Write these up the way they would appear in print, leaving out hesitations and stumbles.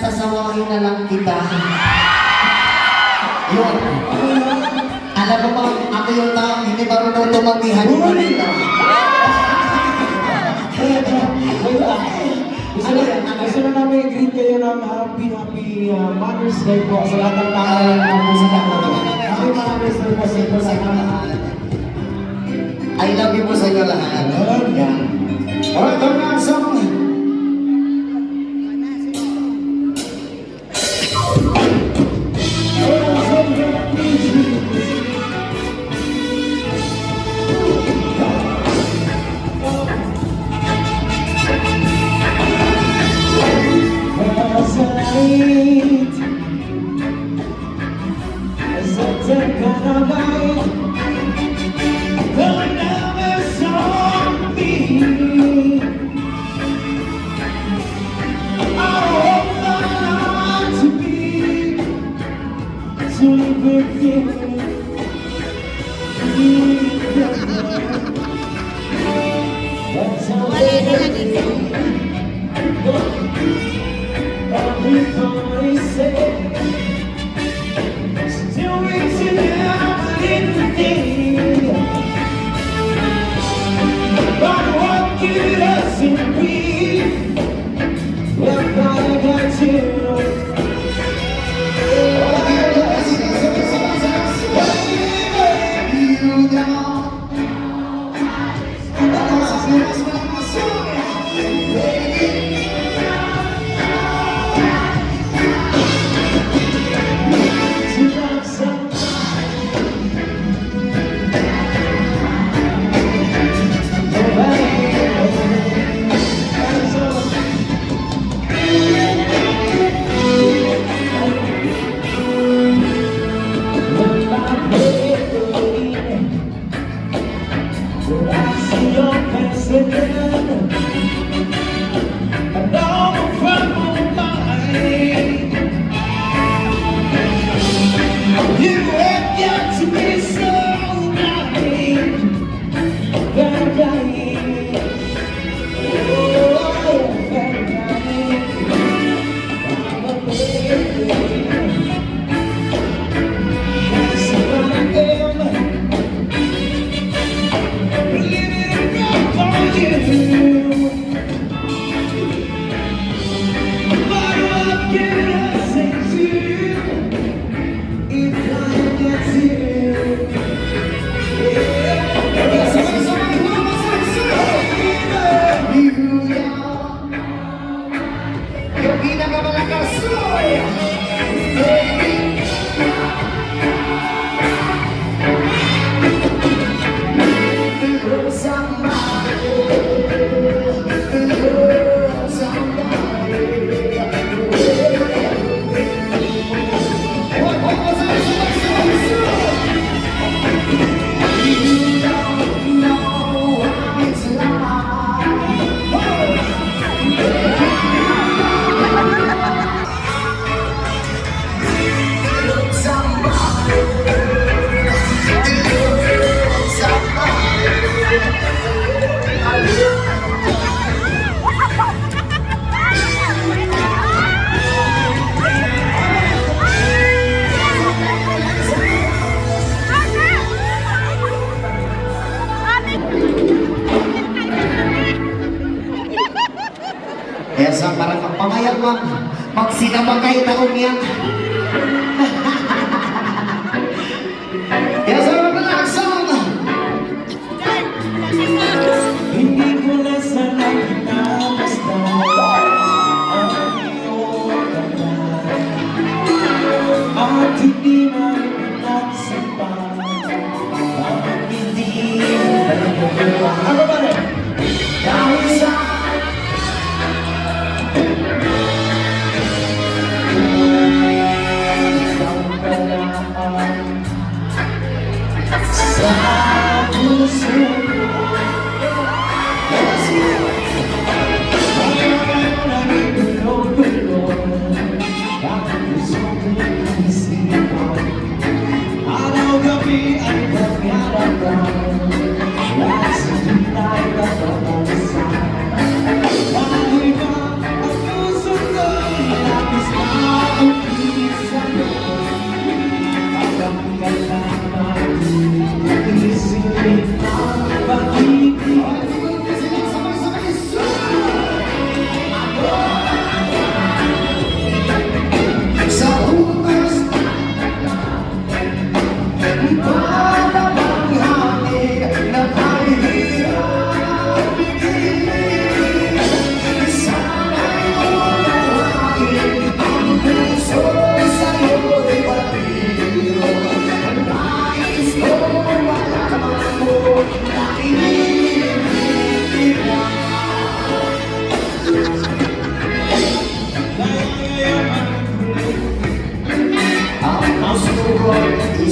Sasawahin na lang kita. Yun. Alam mo ba, ako yung taong hindi marunong tumagihan. Gusto na namin i-greet kayo ng happy Mother's Day po sa lahat ng pangalan ng mga Happy Mother's Day po sa lahat. I love you po sa inyo lahat. Yan. Alright, come on, song. Everybody say, still reaching out in the day. But what good does it mean if I got you? Kaya sa parang magpangayag magsinamagay na umiyak. Kaya sa mga palaksong Hindi ko na sana pinapasta ang iyong kanta at hindi na pinagsipan bakit hindi mo. Ano ba rin? dahil sa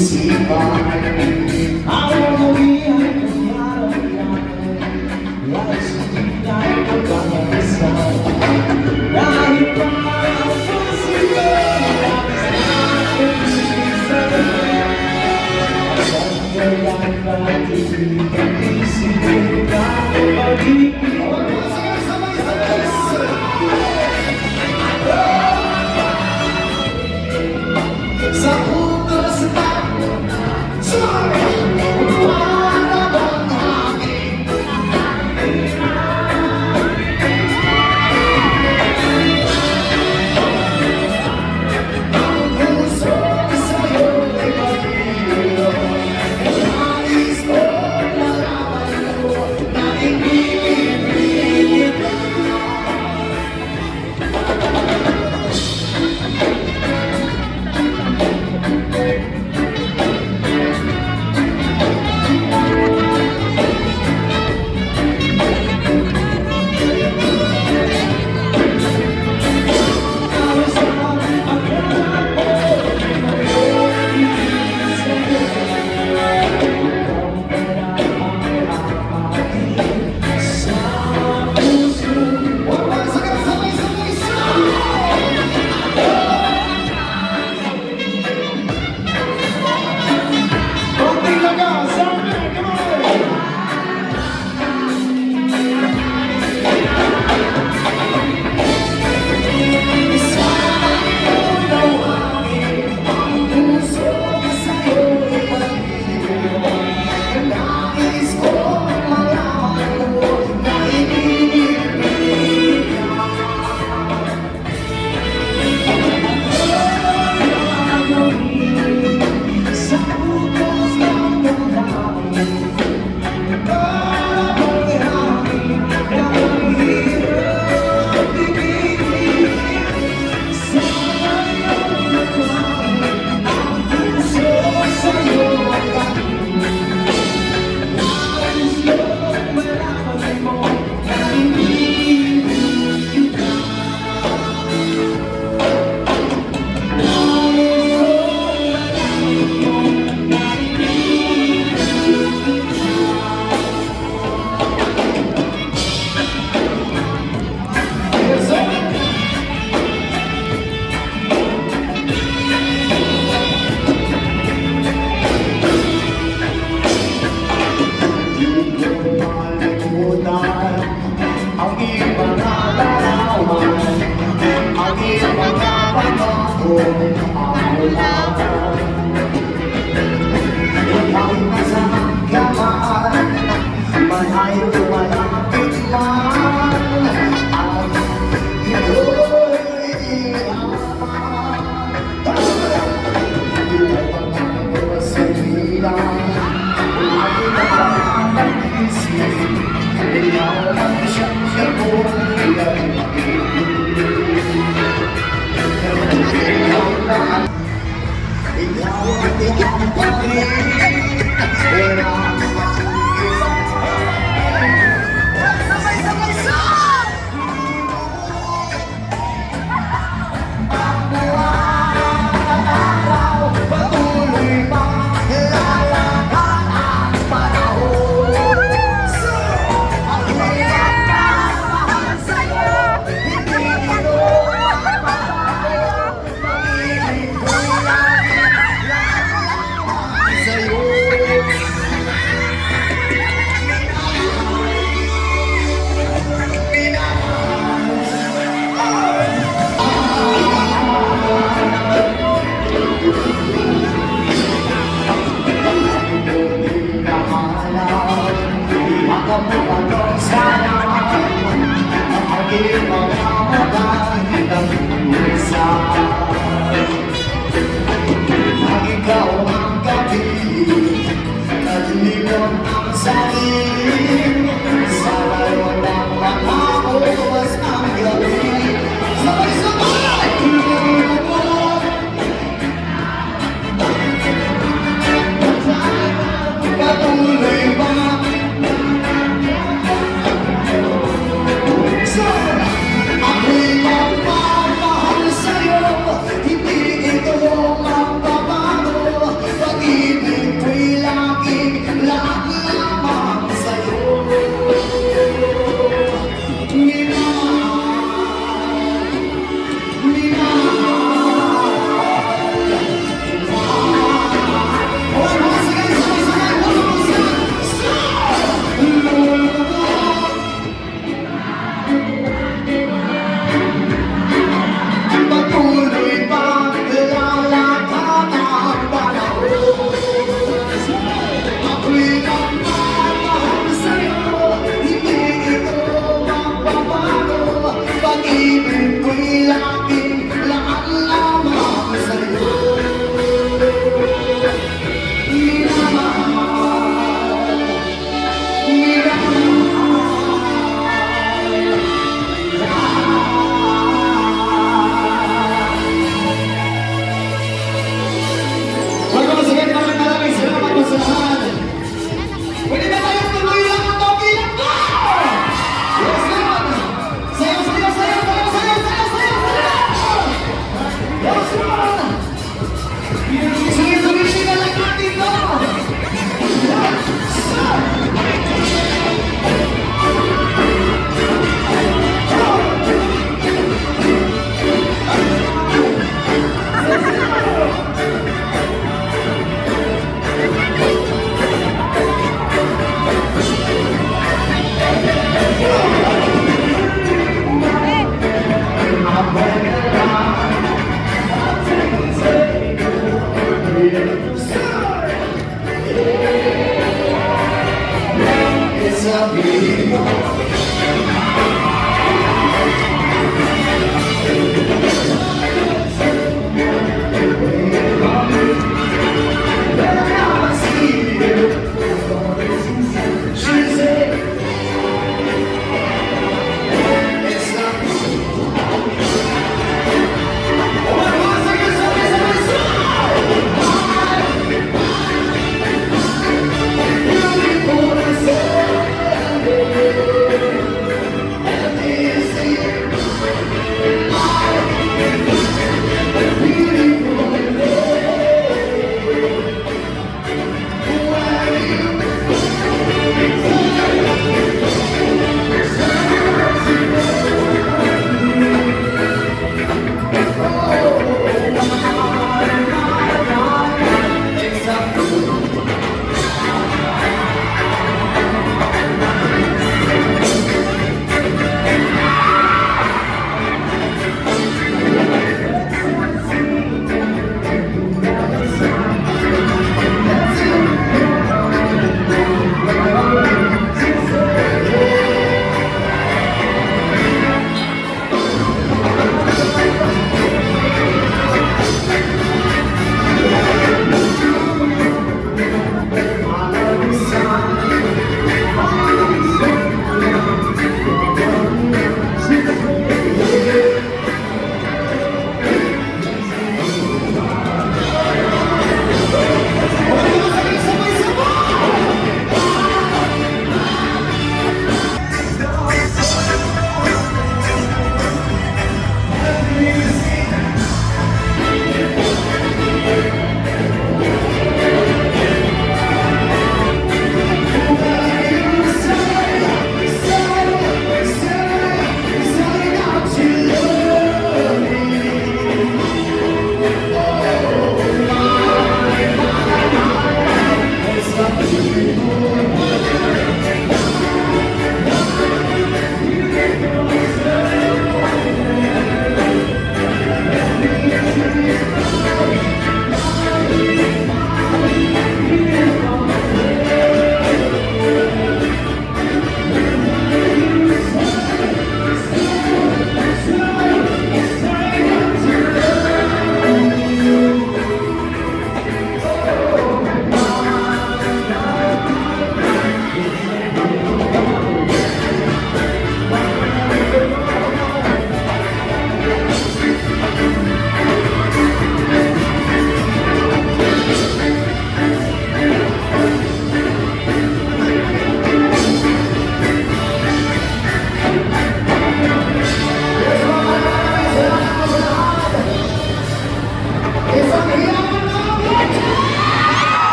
isipan. Ang umihan ko yaran-yaran, Lais hindi tayo magkakaisa. Dahil pa ang susunod, Lapis na ibig sa'yo. Ang kailan ba titigang isipin ka o pag-ibig? Sa utos na sorry, wala bang hangin? Ang puso sa'yo ay pag-ibig. Nais ko malaman mo na ibig ka. Ang iyong mga larawan, ang iyong mga panahon, ang ulan. Kahit nasa hanggaman, man ay lumalapit man, at ito'y iyaman. Ito'y pangako sa bilang, lagi na nakakisip. Ikaw ang siyang siyabuhay. Ikaw ang iyong pag-ibig. Wala sabay-sabay sa pagbuwan at araw, patuloy pa lalakad ang panahon. Ikaw ang gabi, nalilimot ang sakin, sa layon ng mga oras ng gabi. Sabay-sabay! Patuloy ba? Ako'y magmamahal sa'yo.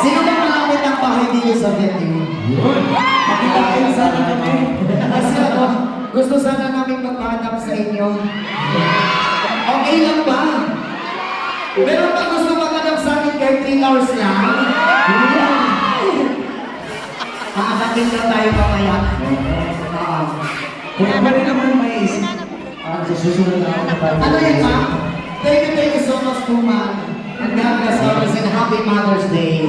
Sino ba malapit ang bahay dito sa venue? Makitain sana kami. Kasi ako, gusto sana namin magpahanap sa inyo. Okay lang ba? Pero pag gusto maghanap sa akin kahit 3 hours lang, makakating na tayo mamaya. Kung ano rin naman may isip. Sa susunod na ako tayo. Ano yun, ma'am? Thank you so much po, ma'am. And God bless always and Happy Mother's Day.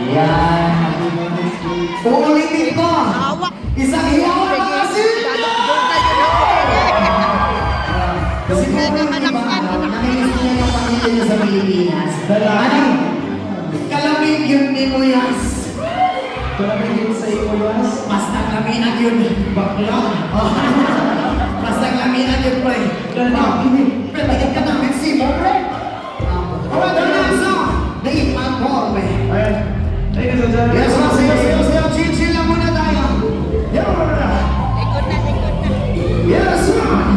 Yan. Uulitin ko. Isang hiyawan mga sila! Kasi kung hindi ba, naminis niya yung pamilya niya sa Pilipinas. Ano? Kalamig yun ni Muyas. Kalamig yun sa iyo, Yas. Basta laminag yun. Bakla. Basta laminag yun, pre. Pwede ka namin si mo, pre. Alright, the next song. Dave Paul, pre. Ayan. Thank you, Sir. Yes, sayo. Chill lang muna tayo. Yes, ma'am.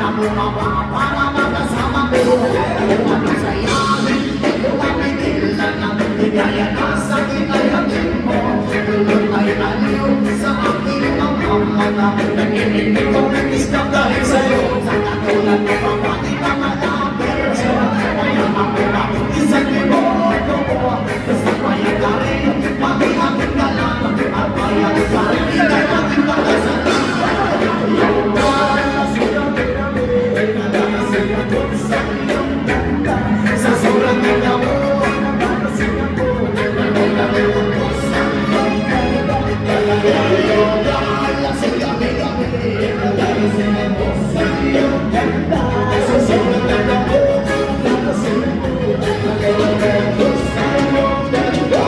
na bumaba para magkasama ko. Ang masaya, hindi ko mapigilan ang ligaya na sa kinayangin mo. Tulog ay aliw sa aking mga mata. Nanginginig ko ng isang dahil sa'yo. Sa katulad mo pa pati ka malapit. Kaya ako na isang liboto ko. Basta kaya ka rin, pati aking galang. At kaya ka rin, ikay aking pagkasalan. Yung wala sila pinamit, nadala sila doon sa iyong ganda. Sa sobrang ganda mo, nadala sila po. Nadala mo sa iyong ganda. Yung wala sila pinamit, nadala sila po sa iyong ganda. Sa sobrang ganda mo, nadala sila po. Nadala mo sa iyong ganda.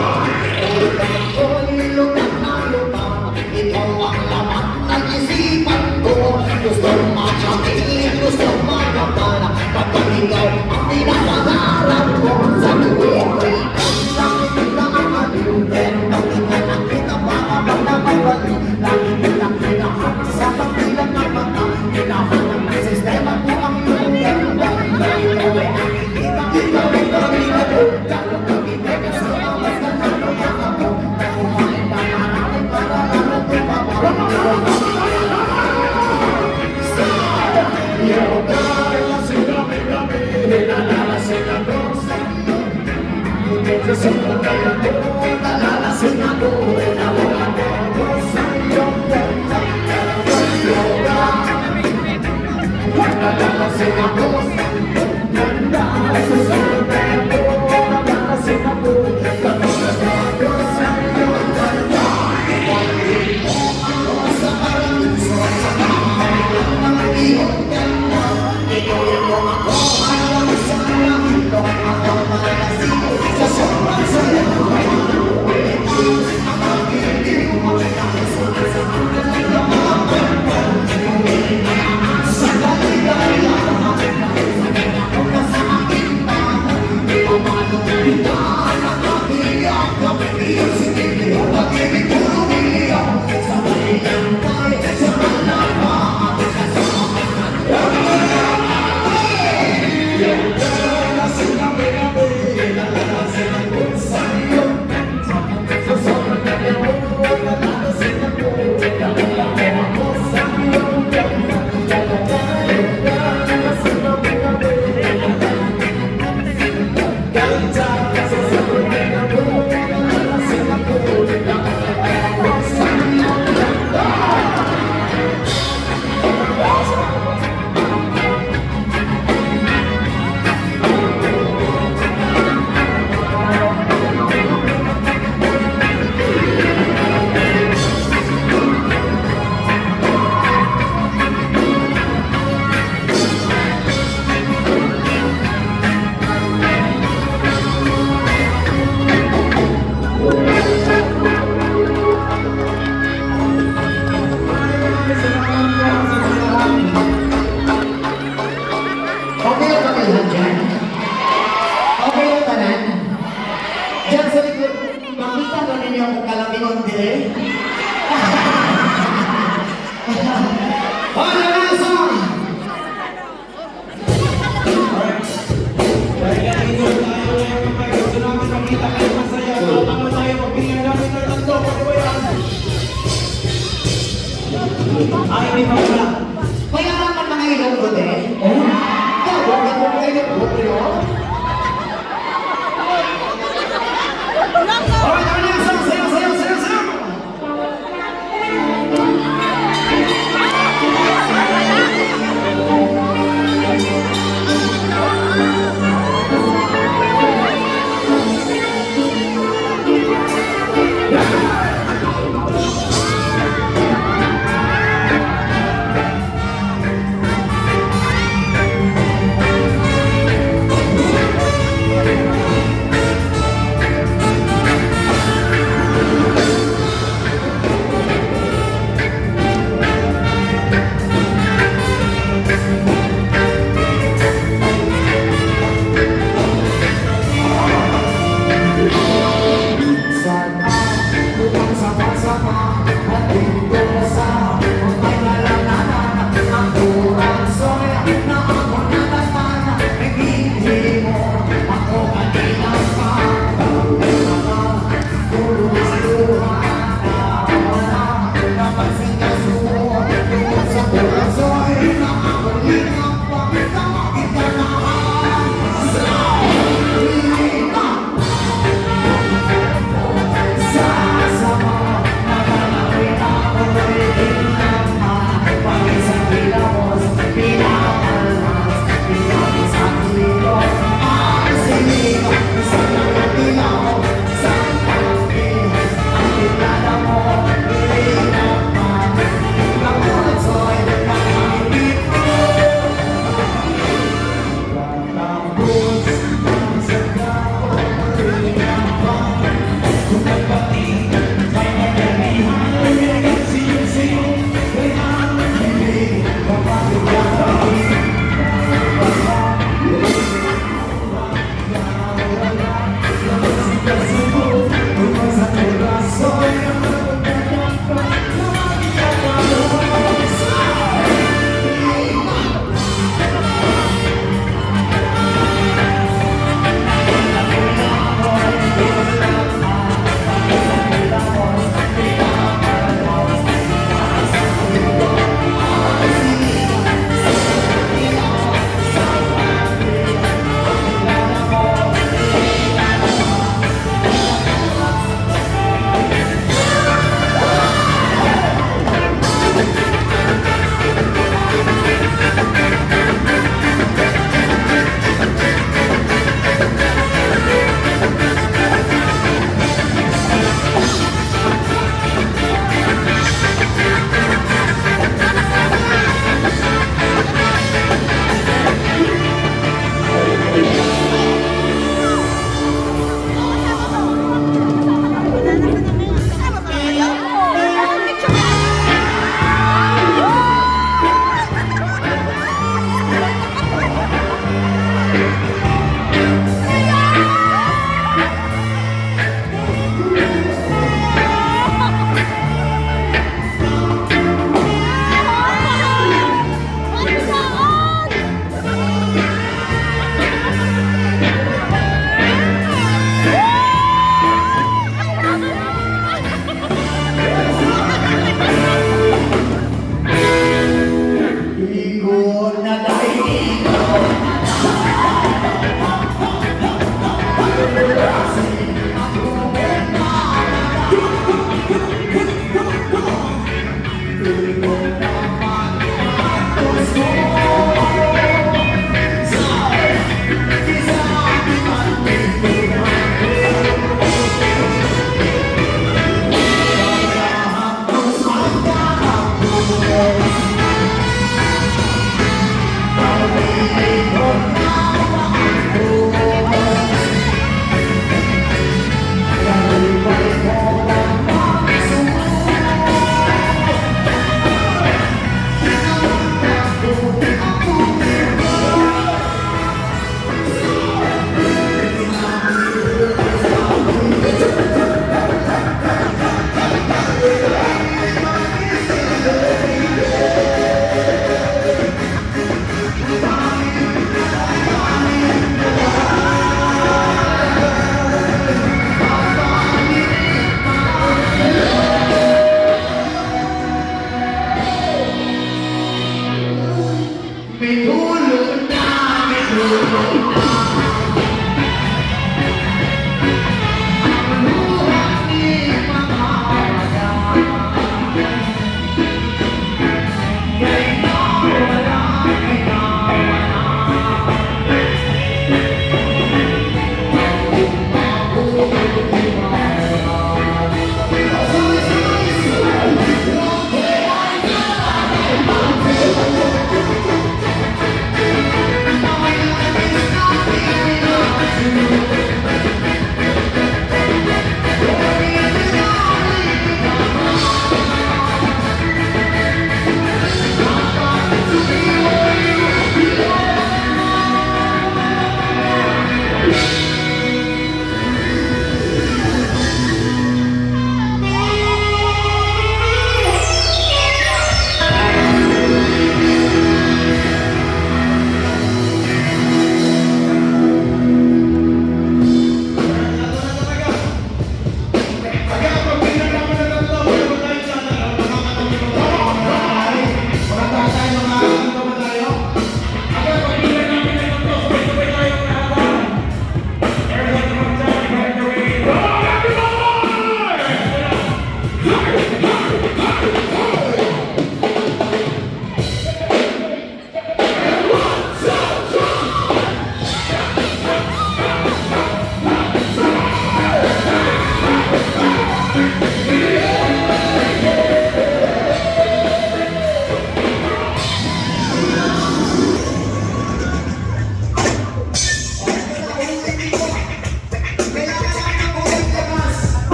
Ako'y lutang na lutang, ikaw ang laman ng isipan ko. Gusto makamit, gusto makapala, kapag ikaw ang pinapangarap ko. Sa tuwing ko ikaw lang, kita ang aliw. Pero bakit ka nakita para bang nakabaliw? Lagi kitang kinahan sa pagbilang ng mata. Kinahanap ng sistema ko ang iyong ganda. Ikaw ay nakikita, ikaw ay kaminado. Lalo kami sa awas na nanoyak ako. Nakumain na marami para lalo tumabang. Yung dala sila pinami, nalala sila doon sa iyo. Sa sobrang kaya ko, nalala sila doon. Nawala ko sa iyong ganda. Yung dala, nalala sila doon sa iyong ganda. Sa sobrang kaya ko, nalala sila doon. Nalala ko sa iyong ganda. Pag-ibig mo ako sa paraiso, sa pangalaman ng iyong ganda. Ikaw yung mga ko, ayaw sa langito. Ako malasing sa sobrang saya. Ang pag-ibig mo ay nakasama sa mga mga sa kaligaya. Ako ka sa aking bahay. Pamanong kita, nakabiyak, kapag-iyak, siniliw, pag-ibig ko lumiyaw. Sa kanilang tayo, sa malapaan, kasama ka. Yung dala sila pinami, nalala sila doon sa iyong ganda. Sa sobrang ganda mo, nalala sila po. Nalala mo ako sa iyong ganda. Yung dala sila pinami, nalala ganda. Sa sobrang ganda mo, nalala sila po. Nalala mo sa iyong ganda. Okay lang ba kayo dyan? Okay lang tanan? Dyan sa likod, makita ba ninyo kung kalabingon dire? Oh, na song! Kaya ito tayo ngayon mga gusto namin makita kayo masaya. Tama tayo, magbigyan namin ng tatlo. Pwede ba yan? Ay, hindi pa wala. Kaya naman mga ilong ko din. Oh? Huwag na po kayo nagbubulo. Okay, tama na, song! Sayo, sayo, sayo, sayo! It's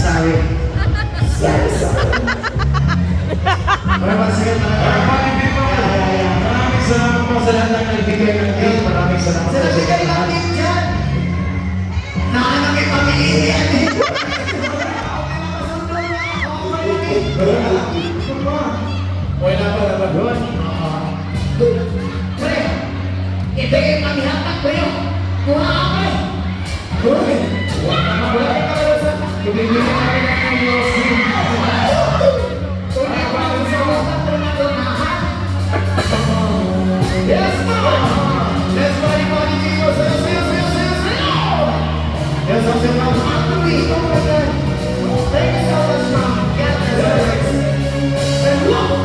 Sorry. Sorry, sorry. Maraming salamat po sa lahat ng nagbigay ng gift. Maraming salamat po Sila sa bigay lahat. natin dyan. Nakanang may pamilya yan eh. Wala pa naman doon. Pre, ibigay kami hatak ko yun. Kuha ako eh. Ibigay na rin ang iyong Yes, ma'am! Let's party, party, people! Sayo, sayo, sayo, sayo, sayo! Yes, I'm saying, I'm happy! Oh my God! Thank you so much, ma'am! Get this! And look!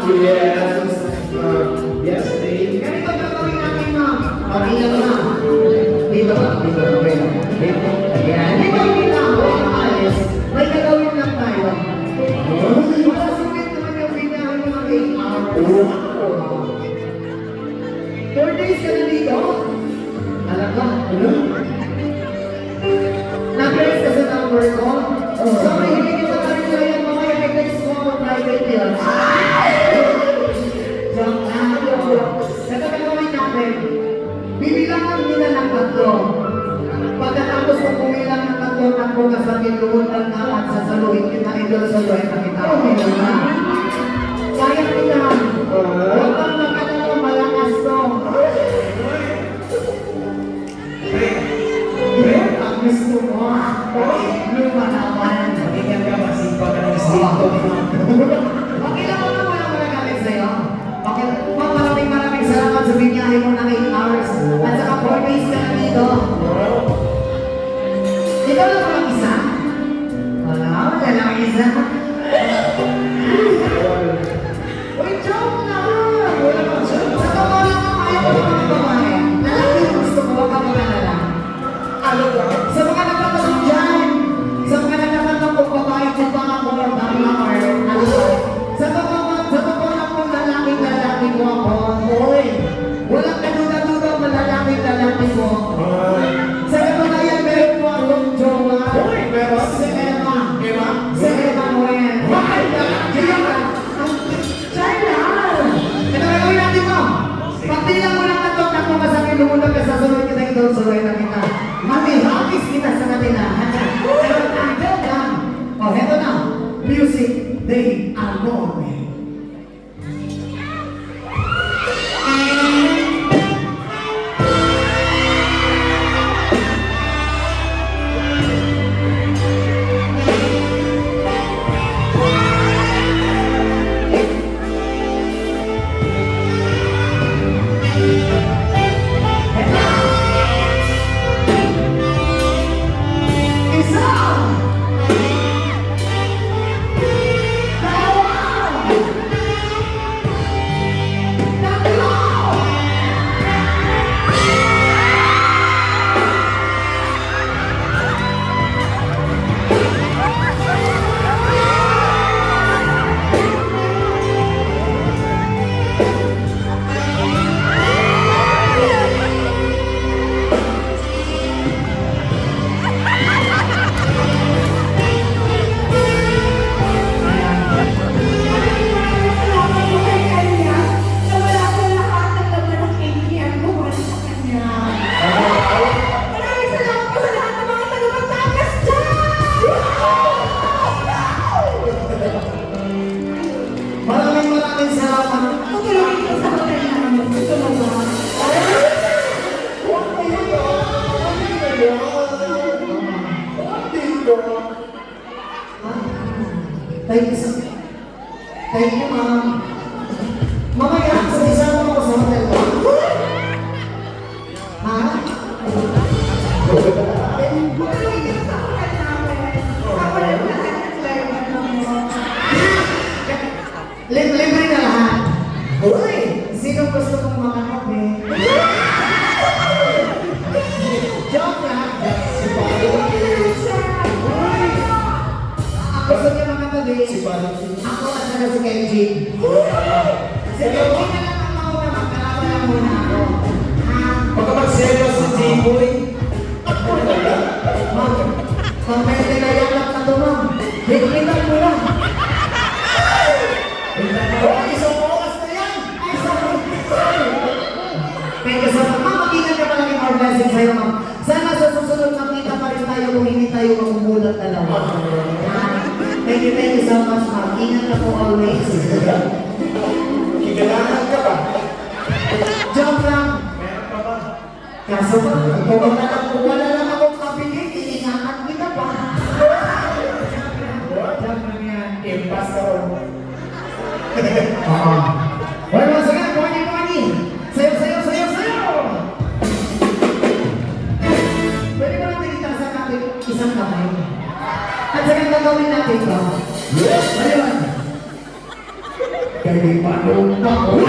Yes, Dave. Ganito gagawin natin, ma'am. Pakinggan mo na. Dito ba? Dito. Okay lang. Dito. Ayan. Dito, dito. Huwag kang alis. May gagawin lang tayo. Wala sulit naman yung binahan ng mga 8 hours. 4 days ka na dito. Alam ka? Na-press ka sa number ko. So, may higit na tayo sa yung mga i-text mo ako private yun. Joke lang. Ito gagawin natin. Bibilangan nila ng tatlo. Pagkatapos kung bumilang ng tatlo, takbo ka sa tinuod ng at sasaluhin kita idol sa luhay na kita. Okay na. Kaya kita. Huwag kang magkatalo, malakas to. Ang gusto mo. Lumanawan. Pakinggan ka, masipag ka ng instinto. Okay lang mo na walang magagamit sa'yo. Okay, maraming salamat sa binyahe mo ng 8 hours. At saka 4 days ka na dito. Ikaw lang walang isa? Wala lang isa. Uy, joke na! Wala pa siya. Sa totoo lang ang ayaw ko ng mga babae. Lalaki yung gusto ko, wag ka mag-alala. Ano ba? Sa mga nagtatanong dyan, sa mga nagtatanong kung babae kung baka ako or dami ako or ano ba? Sa totoo lang kung lalaki ko ako. Hoy! Walang kaduda-duda kung lalaki ko. Sa katunayan, meron po akong jowa. Hoy, meron? Si Emma. Emma? Si Emma Moen. Why? Ito gagawin natin mo. Pagbilang mo lang na takbo ka sa akin, lumunod ka sa sunod kita ito, sunod na kita. Mami-rapis kita sa kanila. Pero agad lang. O, heto na. Music Day Album. Isa! Dalawa! Tatlo! Maraming salamat. Thank you, ma'am. Mamaya, isama mo ako sa hotel ko. Ha? Libre na lahat. Uy! Sino gusto kong makakape? Joke lang. Uy! Ako gusto niya makakape. Ako at saka si Kenji. Sige, huwag na lang ang mauna. Magkalawa lang muna ako. Ha? Baka mag-serious si J-Boy. Ma'am, pagpente na yakap na ito, ma'am. Higpitan mo lang. Isang oras na yan! Thank you so much. Ma'am, mag-ingat ka palagi more blessings sa'yo, ma'am. Sana sa susunod makita pa rin tayo kung hindi tayo mamumulat dalawa. Thank you so much, ma'am. Ingat ka po always. Kikailangan ka ba? Joke lang. Meron pa ba? Kaso ba, kung wala lang akong kapigil, iingatan kita pa. Joke lang yan. Impas ka ron. Oo. Well, once again, morning! Sayo! Pwede ba natin itaas ang ating isang kamay? At saka gagawin natin ito. Ayun. kay Manong Nako.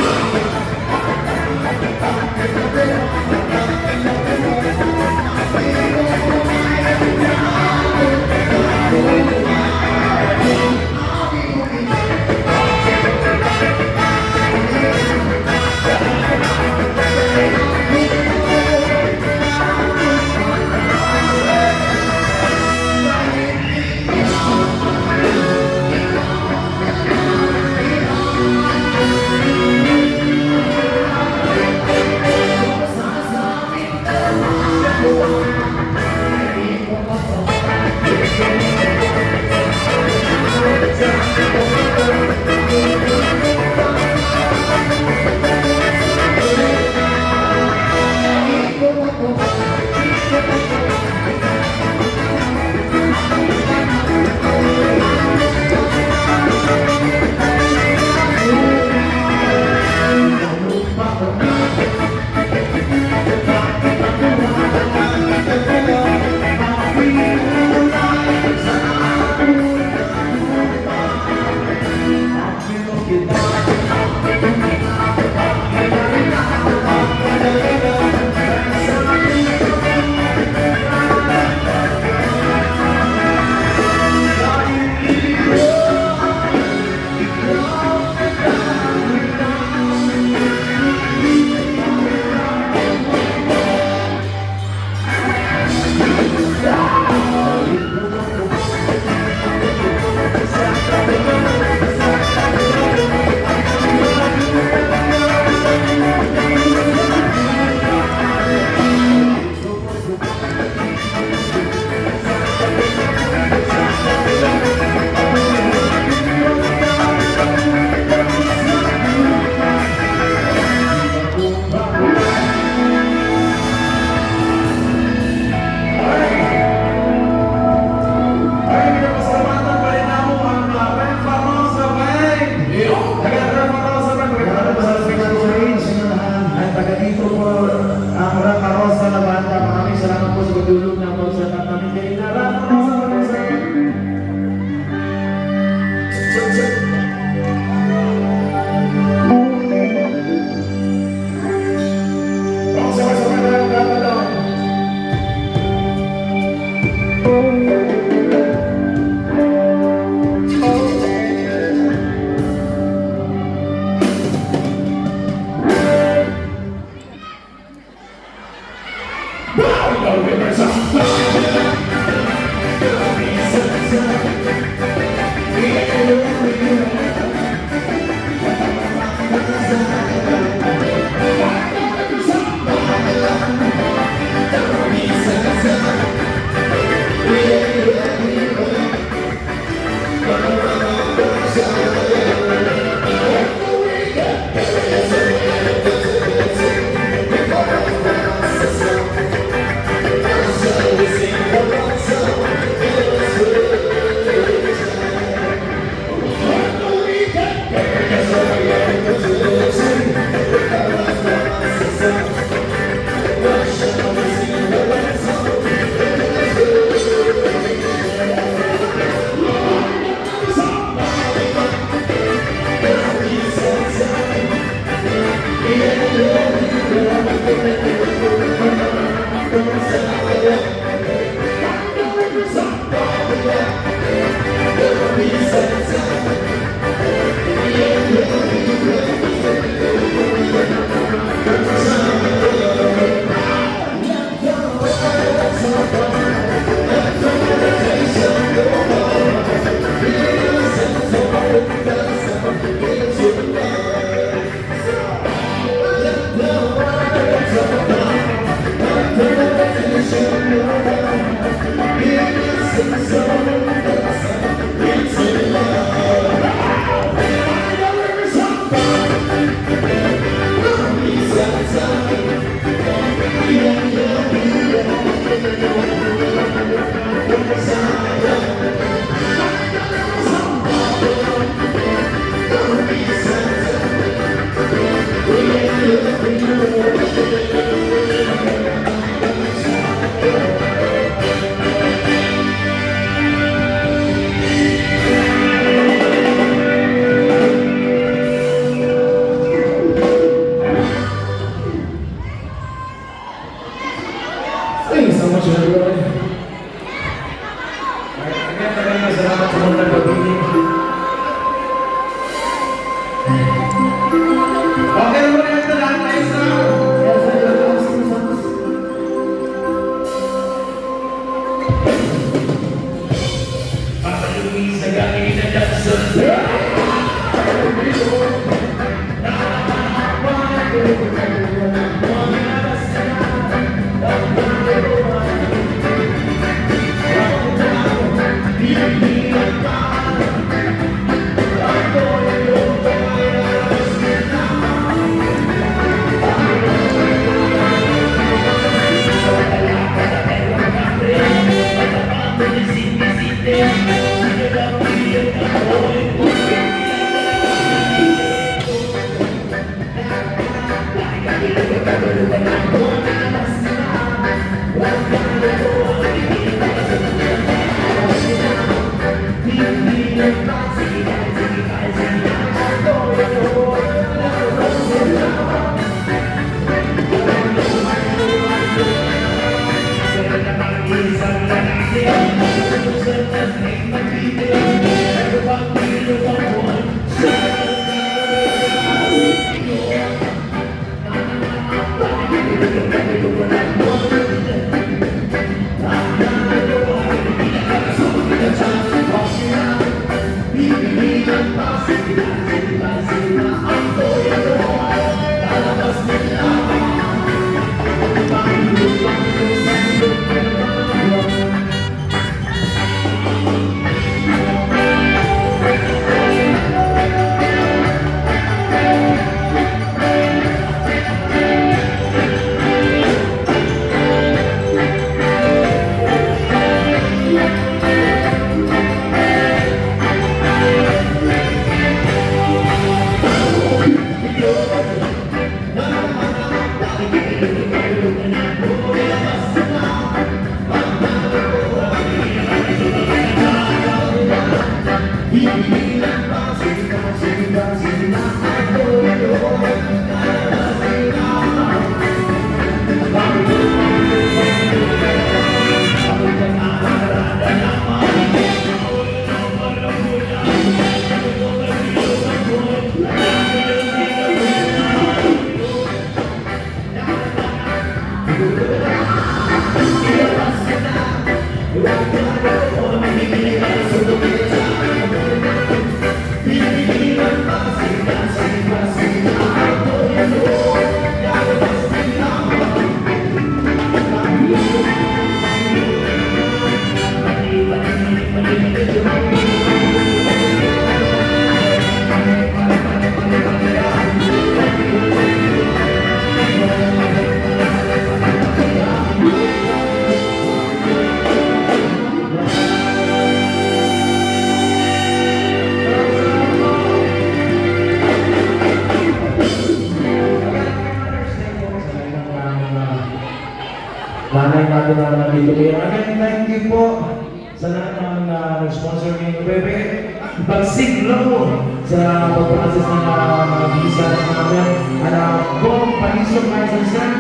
Nanay natin na nandito kayo. Again, thank you po sa lahat ng nag-sponsor ng Bebe. Pagsiglo sa pag-process ng mga visa namin. At Gold Palisong Licensing.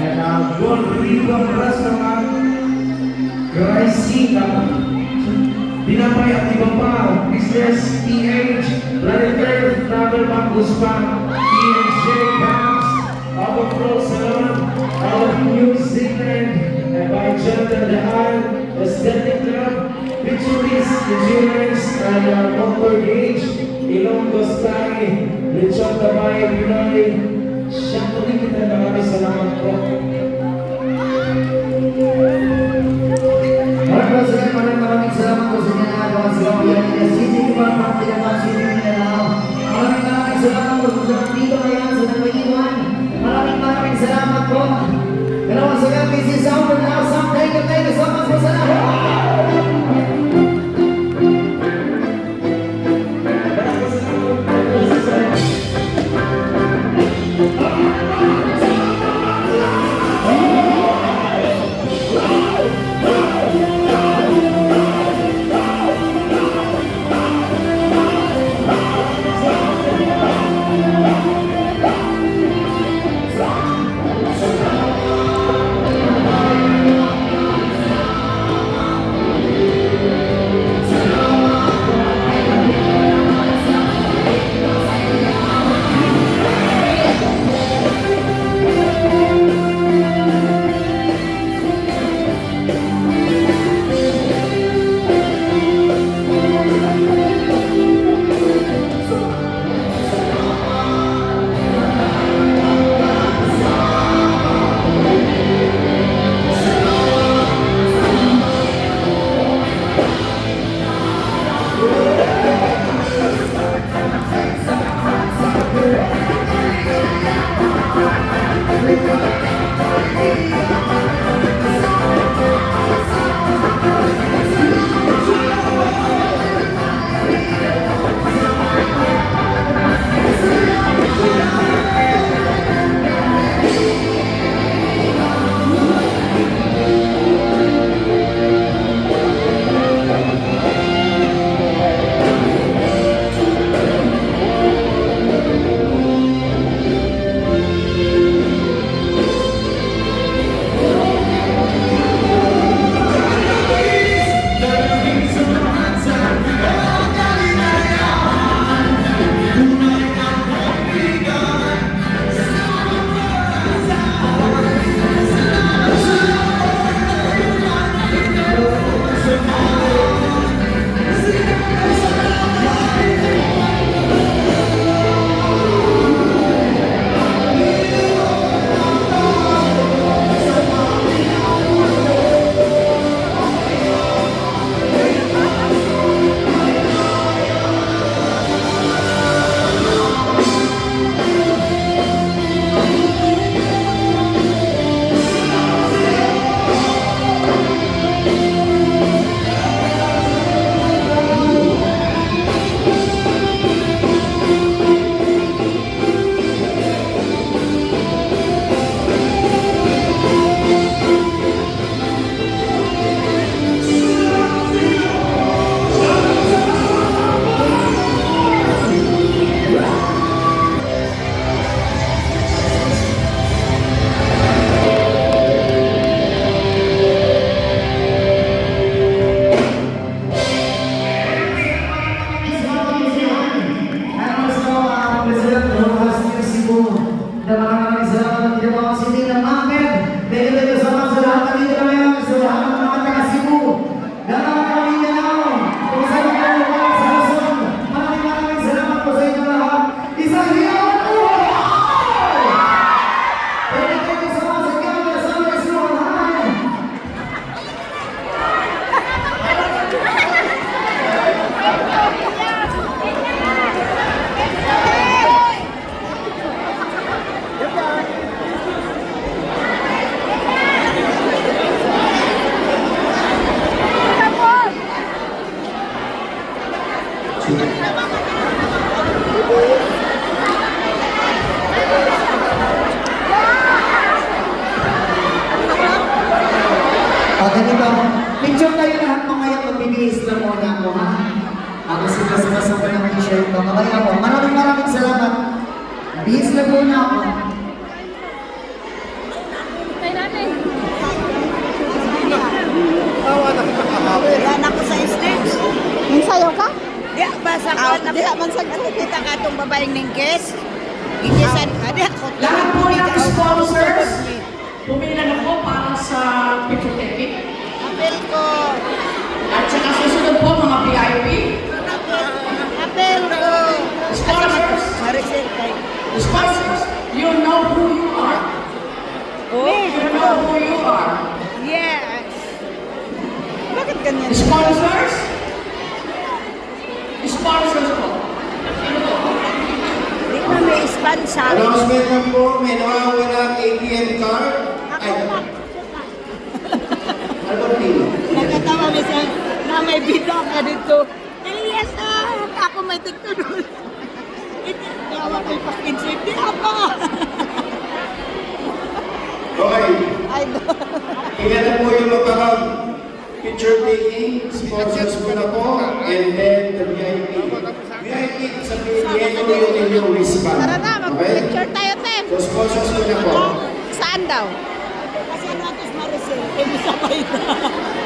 And Gold Ribbon Restaurant. Crising. Dinapay at iba pa. Business, PH, Planet Travel Bangus Bank, PNJ Banks, Overflow Salon, out of New Zealand, and by Jonathan Dehal, Aesthetic Club, Fisheries, Insurance, and Motor Gauge, Ilonggo Sky, Lechon Tabay, Pinoy. Siyempre kita maraming salamat po. Maraming salamat po sa ginagawa sa Gawin City Department of Pinabang City Mindanao. Maraming salamat po sa nandito ngayon sa nagpag-iwan. Maraming salamat po. Pero once again, this is our now. Thank you so much po sa lahat. Mamaya po. Maraming salamat. Bis na po na ako. Tayo natin. Yan ako sa stage. Yung sayo ka? Di ba sa kwan Di man sa kita ka itong babaeng ningkes? Ikisan ka, di ako. Lahat po ng sponsors, pumila na po para sa picture taking. Apel ko. At saka susunod po mga VIP. Apel ko. Sponsors, Maricel kay. sponsors, you know who you are. Oh, You know who you are. yes. Bakit ganyan? Sponsors, sponsors po. Sino po? Di ba may sponsor? Announcement lang po, may nawawalang ATM card. Ay, ano ba pili? Nakatawa may siya na may bida ka dito. Elias ako may tikto doon. Tawa ko'y pakinsit. Di apa. Okay, Ay, ilan na po yung magkakag picture taking, sponsors po na po, and then the VIP. VIP, sabihin nyo yung inyong wristband. Tara na, Okay? mag-picture tayo, te. So sponsors po na po. Saan daw?